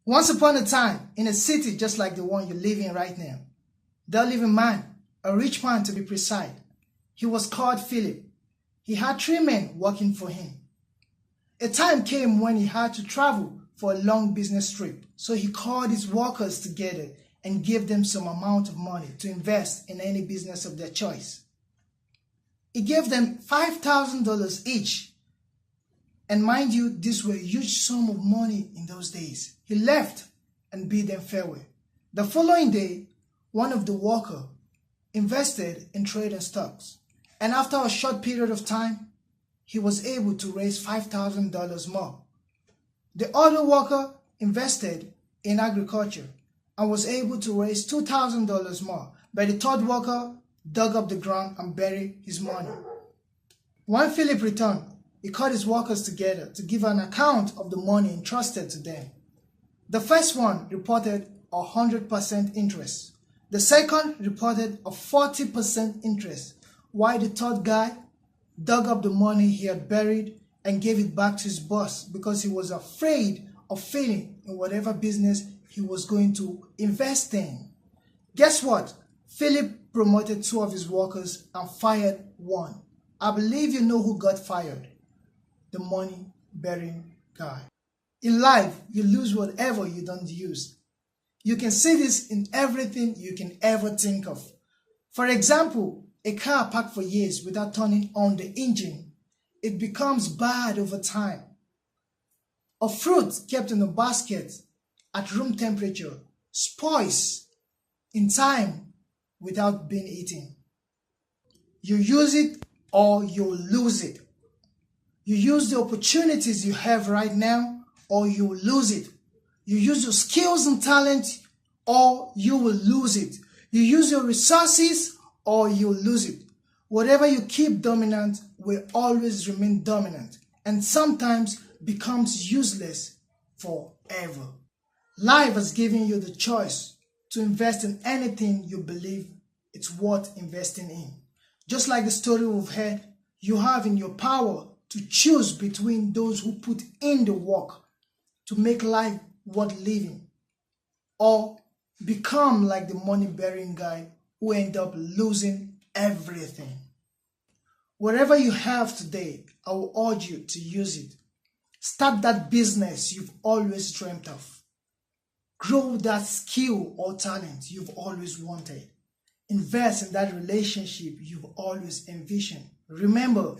Once upon a time, in a city just like the one you live in right now, there lived a man, a rich man to be precise. He was called Philip. He had 3 men working for him. A time came when he had to travel for a long business trip, so he called his workers together and gave them some amount of money to invest in any business of their choice. He gave them $5,000 each. And mind you, this were a huge sum of money in those days. He left and bid them farewell. The following day, one of the workers invested in trading stocks. And after a short period of time, he was able to raise $5,000 more. The other worker invested in agriculture and was able to raise $2,000 more. But the third worker dug up the ground and buried his money. When Philip returned, he called his workers together to give an account of the money entrusted to them. The first one reported 100% interest. The second reported a 40% interest, while the third guy dug up the money he had buried and gave it back to his boss because he was afraid of failing in whatever business he was going to invest in. Guess what? Philip promoted 2 of his workers and fired 1. I believe you know who got fired. The money-bearing guy. In life, you lose whatever you don't use. You can see this in everything you can ever think of. For example, a car parked for years without turning on the engine. It becomes bad over time. A fruit kept in a basket at room temperature spoils in time without being eaten. You use it or you lose it. You use the opportunities you have right now or you will lose it. You use your skills and talent or you will lose it. You use your resources or you will lose it. Whatever you keep dominant will always remain dominant and sometimes becomes useless forever. Life has given you the choice to invest in anything you believe it's worth investing in. Just like the story we've heard, you have in your power to choose between those who put in the work to make life worth living, or become like the money-bearing guy who end up losing everything. Whatever you have today, I will urge you to use it. Start that business you've always dreamt of. Grow that skill or talent you've always wanted. Invest in that relationship you've always envisioned. Remember,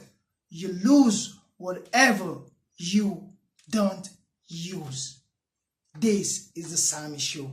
you lose whatever you don't use. This is the Sammy Show.